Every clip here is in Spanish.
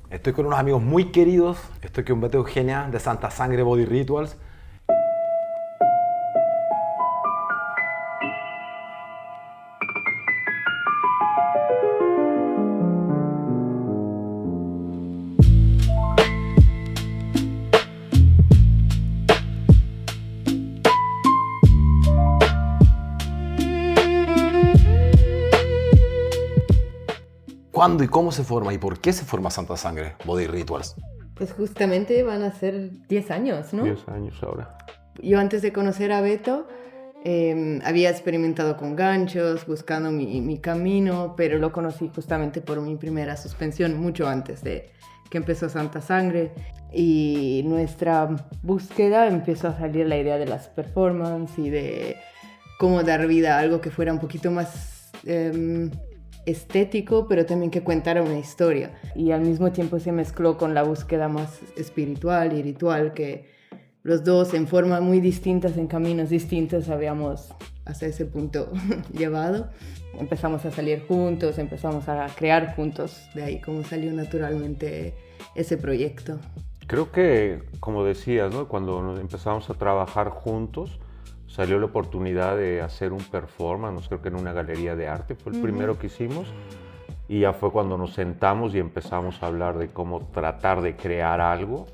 Estoy con unos amigos muy queridos. Estoy con Beto Eugenia de Santa Sangre Body Rituals. ¿Cuándo y cómo se forma y por qué se forma Santa Sangre Body Rituals? Pues justamente van a ser 10 años, ¿no? 10 años ahora. Yo antes de conocer a Beto había experimentado con ganchos, buscando mi camino, pero lo conocí justamente por mi primera suspensión, mucho antes de que empezó Santa Sangre. Y nuestra búsqueda empezó a salir la idea de las performances y de cómo dar vida a algo que fuera un poquito más estético, pero también que contara una historia. Y al mismo tiempo se mezcló con la búsqueda más espiritual y ritual que los dos en formas muy distintas, en caminos distintos, habíamos hasta ese punto llevado. Empezamos a salir juntos, empezamos a crear juntos, de ahí como salió naturalmente ese proyecto. Creo que, como decías, ¿no? Cuando nos empezamos a trabajar juntos, salió la oportunidad de hacer un performance, creo que en una galería de arte, fue el primero que hicimos, y ya fue cuando nos sentamos y empezamos a hablar de cómo tratar de crear algo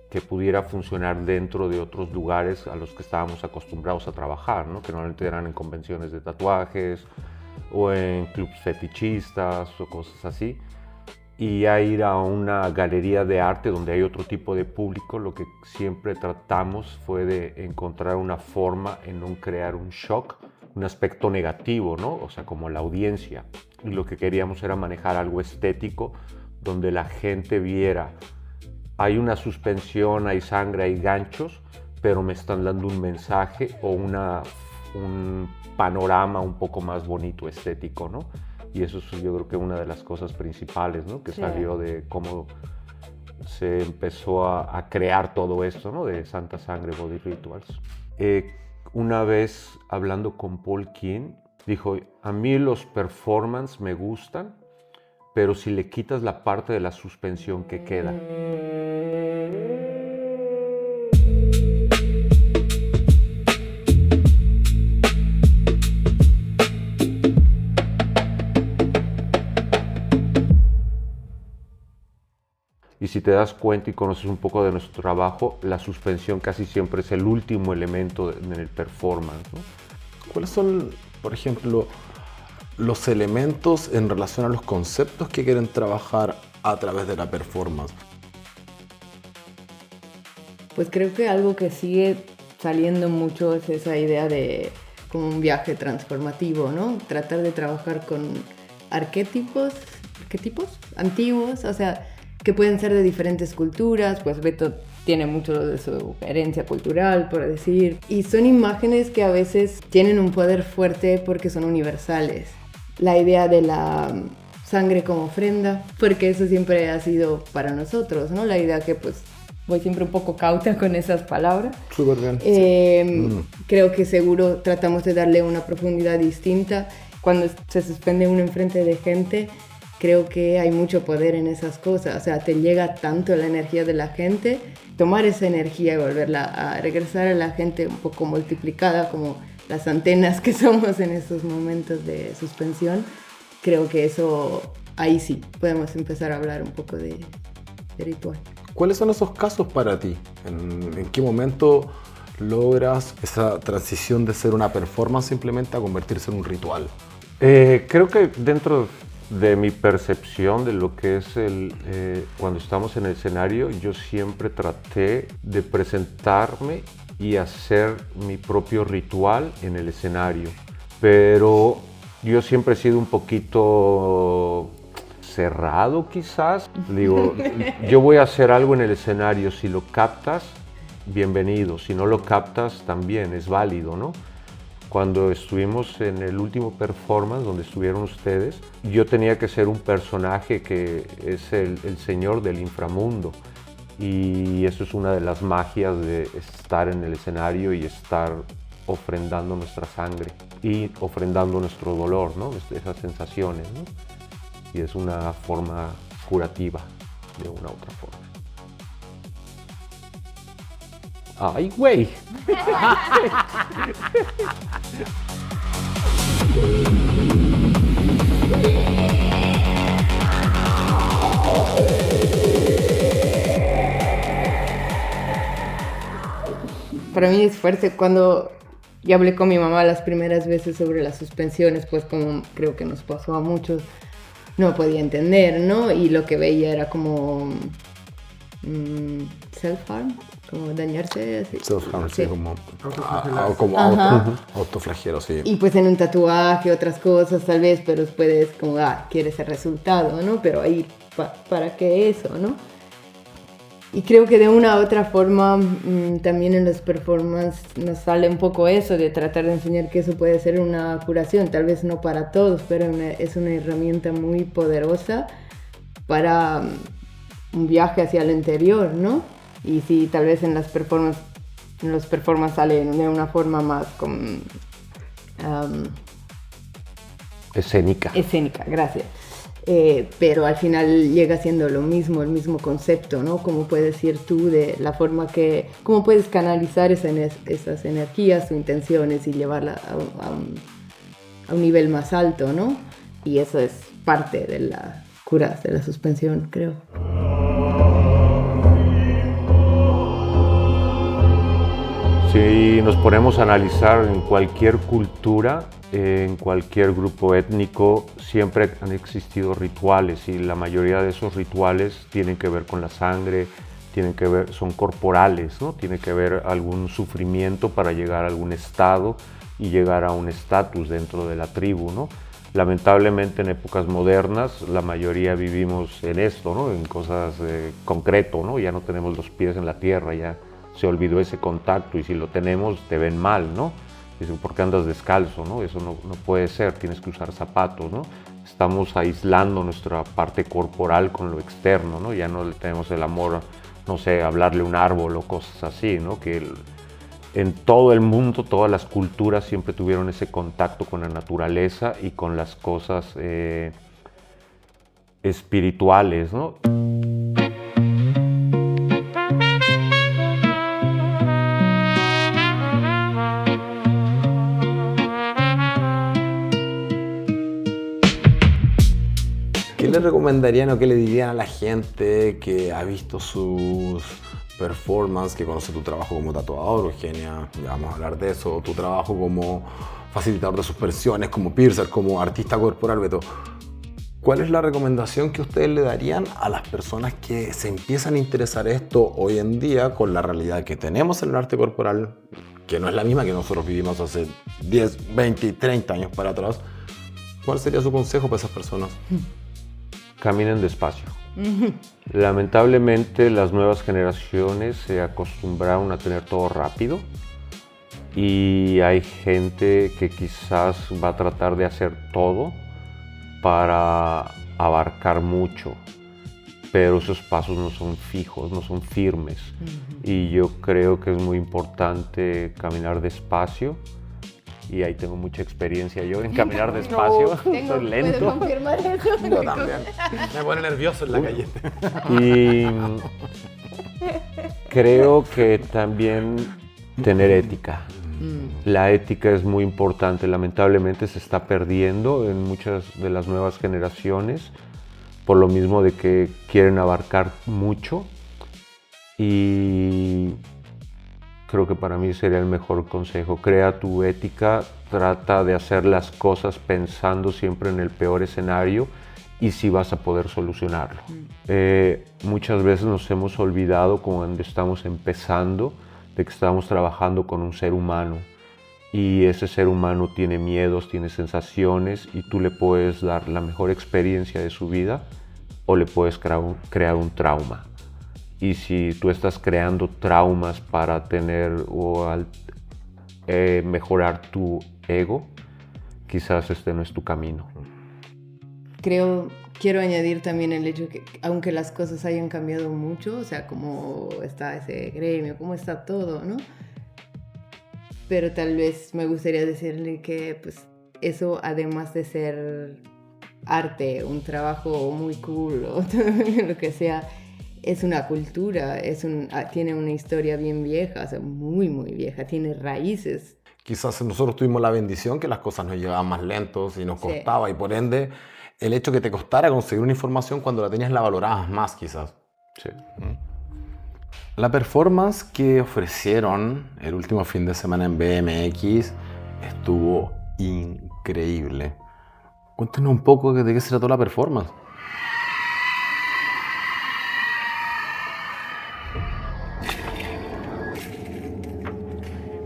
que pudiera funcionar dentro de otros lugares a los que estábamos acostumbrados a trabajar, ¿no? Que normalmente eran en convenciones de tatuajes o en clubs fetichistas o cosas así. Y a ir a una galería de arte donde hay otro tipo de público, lo que siempre tratamos fue de encontrar una forma en no crear un shock, un aspecto negativo, ¿no? O sea, como la audiencia. Y lo que queríamos era manejar algo estético donde la gente viera, hay una suspensión, hay sangre, hay ganchos, pero me están dando un mensaje o un panorama un poco más bonito, estético, ¿no? Y eso es, yo creo que una de las cosas principales, ¿no? Que salió de cómo se empezó a crear todo esto, ¿no? De Santa Sangre Body Rituals. Una vez hablando con Paul King, dijo, a mí los performance me gustan, pero si le quitas la parte de la suspensión que queda. Y si te das cuenta y conoces un poco de nuestro trabajo, la suspensión casi siempre es el último elemento en el performance, ¿no? ¿Cuáles son, por ejemplo, los elementos en relación a los conceptos que quieren trabajar a través de la performance? Pues creo que algo que sigue saliendo mucho es esa idea de como un viaje transformativo, ¿no? Tratar de trabajar con arquetipos antiguos, o sea, que pueden ser de diferentes culturas, pues Beto tiene mucho de su herencia cultural, por decir, y son imágenes que a veces tienen un poder fuerte porque son universales. La idea de la sangre como ofrenda, porque eso siempre ha sido para nosotros, ¿no? La idea que pues voy siempre un poco cauta con esas palabras. Súper bien. Creo que seguro tratamos de darle una profundidad distinta. Cuando se suspende uno enfrente de gente, creo que hay mucho poder en esas cosas. O sea, te llega tanto la energía de la gente, tomar esa energía y volverla a regresar a la gente un poco multiplicada, como las antenas que somos en esos momentos de suspensión. Creo que eso, ahí sí, podemos empezar a hablar un poco de ritual. ¿Cuáles son esos casos para ti? ¿En qué momento logras esa transición de ser una performance simplemente a convertirse en un ritual? Creo que dentro de mi percepción de lo que es cuando estamos en el escenario, yo siempre traté de presentarme y hacer mi propio ritual en el escenario. Pero yo siempre he sido un poquito cerrado quizás. Digo, yo voy a hacer algo en el escenario, si lo captas, bienvenido, si no lo captas también es válido, ¿no? Cuando estuvimos en el último performance donde estuvieron ustedes, yo tenía que ser un personaje que es el señor del inframundo, y eso es una de las magias de estar en el escenario y estar ofrendando nuestra sangre y ofrendando nuestro dolor, ¿no? Esas sensaciones, ¿no? Y es una forma curativa de una u otra forma. ¡Ay, güey! Para mí es fuerte cuando yo hablé con mi mamá las primeras veces sobre las suspensiones, pues como creo que nos pasó a muchos, no podía entender, ¿no? Y lo que veía era como self-harm, como dañarse. Así. Self-harm, sí, como autoflagelo, sí. Y pues en un tatuaje, otras cosas tal vez, pero puedes como, quieres el resultado, ¿no? Pero ahí, ¿para qué eso, no? Y creo que de una u otra forma también en las performances nos sale un poco eso de tratar de enseñar que eso puede ser una curación, tal vez no para todos, pero es una herramienta muy poderosa para un viaje hacia el interior, ¿no? Y sí, tal vez en los performances sale de una forma más escénica. Escénica, gracias. Pero al final llega siendo lo mismo, el mismo concepto, ¿no? Como puedes ir tú de la forma cómo puedes canalizar esas energías o intenciones y llevarla a un nivel más alto, ¿no? Y eso es parte de la cura, de la suspensión, creo. Si nos ponemos a analizar en cualquier cultura, en cualquier grupo étnico, siempre han existido rituales y la mayoría de esos rituales tienen que ver con la sangre, son corporales, ¿no? Tiene que haber algún sufrimiento para llegar a algún estado y llegar a un estatus dentro de la tribu, ¿no? Lamentablemente en épocas modernas la mayoría vivimos en esto, ¿no? En cosas concreto, ¿no? Ya no tenemos los pies en la tierra, ya se olvidó ese contacto y si lo tenemos te ven mal, ¿no? Dicen, ¿por qué andas descalzo? ¿No? Eso no puede ser, tienes que usar zapatos, ¿no? Estamos aislando nuestra parte corporal con lo externo, ¿no? Ya no le tenemos el amor, no sé, hablarle a un árbol o cosas así, ¿no? Que en todo el mundo, todas las culturas siempre tuvieron ese contacto con la naturaleza y con las cosas espirituales, ¿no? ¿Qué le recomendarían o qué le dirían a la gente que ha visto sus performances, que conoce tu trabajo como tatuador, Eugenia? Ya vamos a hablar de eso, tu trabajo como facilitador de suspensiones, como piercer, como artista corporal, Beto. ¿Cuál es la recomendación que ustedes le darían a las personas que se empiezan a interesar esto hoy en día con la realidad que tenemos en el arte corporal, que no es la misma que nosotros vivimos hace 10, 20, 30 años para atrás? ¿Cuál sería su consejo para esas personas? Caminen despacio. Lamentablemente las nuevas generaciones se acostumbraron a tener todo rápido y hay gente que quizás va a tratar de hacer todo para abarcar mucho, pero esos pasos no son fijos, no son firmes. Y yo creo que es muy importante caminar despacio. Y ahí tengo mucha experiencia yo en caminar despacio, soy lento. ¿Puedo confirmar eso? Yo también. Me pone nervioso en la calle. Y creo que también tener ética. La ética es muy importante, lamentablemente se está perdiendo en muchas de las nuevas generaciones por lo mismo de que quieren abarcar mucho y creo que para mí sería el mejor consejo. Crea tu ética, trata de hacer las cosas pensando siempre en el peor escenario y si vas a poder solucionarlo. Muchas veces nos hemos olvidado cuando estamos empezando de que estamos trabajando con un ser humano y ese ser humano tiene miedos, tiene sensaciones y tú le puedes dar la mejor experiencia de su vida o le puedes crear un trauma. Y si tú estás creando traumas para tener o mejorar tu ego, quizás este no es tu camino. Quiero añadir también el hecho que aunque las cosas hayan cambiado mucho, o sea, cómo está ese gremio, cómo está todo, ¿no? Pero tal vez me gustaría decirle que pues, eso, además de ser arte, un trabajo muy cool o lo que sea, es una cultura, tiene una historia bien vieja, o sea, muy, muy vieja, tiene raíces. Quizás nosotros tuvimos la bendición que las cosas nos llegaban más lentos y nos costaba, y por ende, el hecho que te costara conseguir una información cuando la tenías la valorabas más, quizás. Sí. La performance que ofrecieron el último fin de semana en BMX estuvo increíble. Cuéntanos un poco de qué se trató la performance.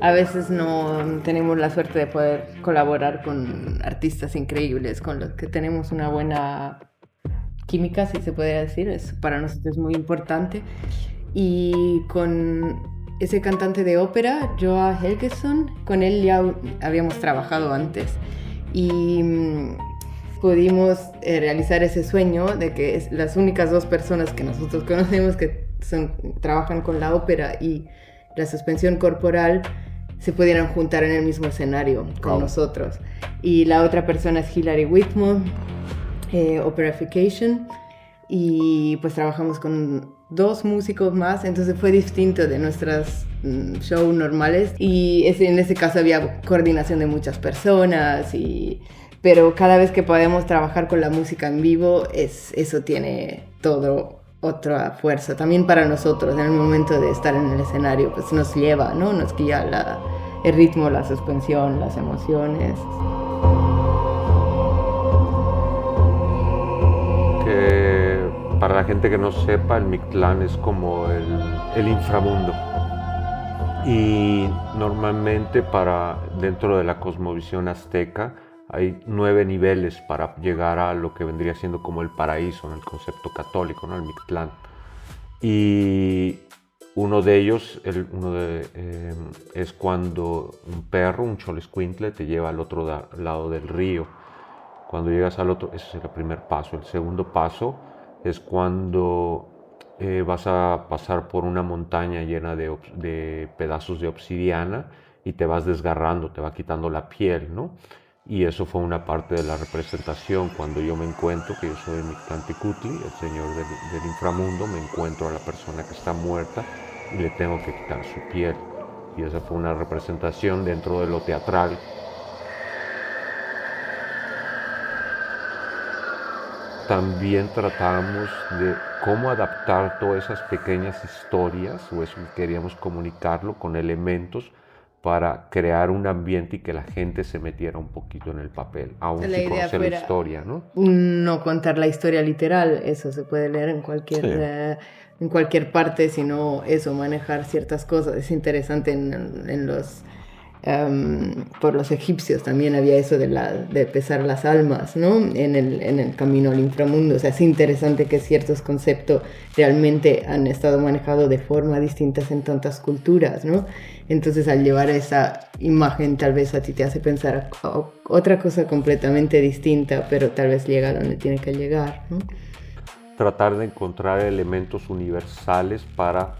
A veces no tenemos la suerte de poder colaborar con artistas increíbles, con los que tenemos una buena química, si se puede decir. Eso para nosotros es muy importante. Y con ese cantante de ópera, Joa Helgesson, con él ya habíamos trabajado antes. Y pudimos realizar ese sueño de que las únicas dos personas que nosotros conocemos que trabajan con la ópera y la suspensión corporal se pudieran juntar en el mismo escenario con nosotros. Y la otra persona es Hilary Whitmore, Operification, y pues trabajamos con 2 músicos más, entonces fue distinto de nuestras shows normales, y en ese caso había coordinación de muchas personas, pero cada vez que podemos trabajar con la música en vivo, eso tiene todo otra fuerza, también para nosotros, en el momento de estar en el escenario, pues nos lleva, ¿no? Nos guía el ritmo, la suspensión, las emociones. Que para la gente que no sepa, el Mictlán es como el inframundo. Y normalmente dentro de la cosmovisión azteca hay 9 niveles para llegar a lo que vendría siendo como el paraíso en el concepto católico, ¿no? El Mictlán. Y uno de ellos es cuando un perro, un xolescuintle, te lleva al otro lado del río. Cuando llegas al otro, ese es el primer paso. El segundo paso es cuando vas a pasar por una montaña llena de pedazos de obsidiana y te vas desgarrando, te va quitando la piel, ¿no? Y eso fue una parte de la representación. Cuando yo me encuentro, que yo soy el Mictlantecutli, el señor del inframundo, me encuentro a la persona que está muerta y le tengo que quitar su piel. Y esa fue una representación dentro de lo teatral. También tratamos de cómo adaptar todas esas pequeñas historias, o eso que queríamos comunicarlo, con elementos para crear un ambiente y que la gente se metiera un poquito en el papel, aún sin conocer la historia, ¿no? No contar la historia literal, eso se puede leer en cualquier parte, sino eso, manejar ciertas cosas. Es interesante por los egipcios también había eso de pesar las almas, ¿no? En el camino al inframundo. O sea, es interesante que ciertos conceptos realmente han estado manejados de forma distintas en tantas culturas, ¿no? Entonces, al llevar esa imagen, tal vez a ti te hace pensar otra cosa completamente distinta, pero tal vez llega a donde tiene que llegar, ¿no? Tratar de encontrar elementos universales para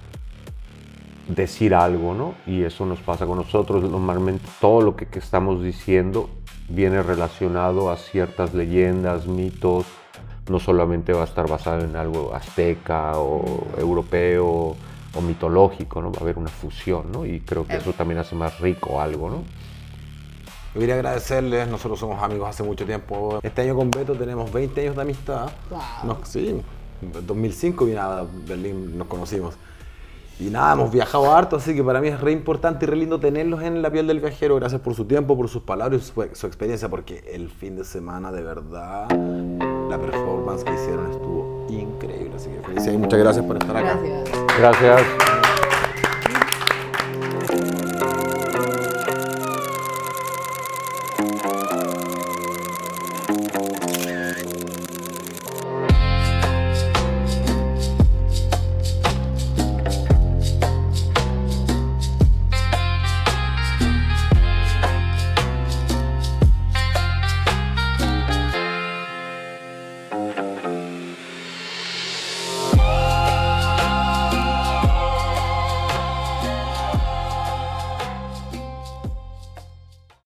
decir algo, ¿no? Y eso nos pasa con nosotros. Normalmente todo lo que estamos diciendo viene relacionado a ciertas leyendas, mitos. No solamente va a estar basado en algo azteca o europeo o mitológico, ¿no? Va a haber una fusión, ¿no? Y creo que eso también hace más rico algo, ¿no? Yo quería agradecerles, nosotros somos amigos hace mucho tiempo. Este año con Beto tenemos 20 años de amistad. Wow. Sí, en 2005 vine a Berlín, nos conocimos. Y nada, hemos viajado harto, así que para mí es re importante y re lindo tenerlos en la piel del viajero. Gracias por su tiempo, por sus palabras y su experiencia, porque el fin de semana, de verdad, la performance que hicieron estuvo increíble. Así que felicidades y muchas gracias por estar acá. Gracias. Gracias.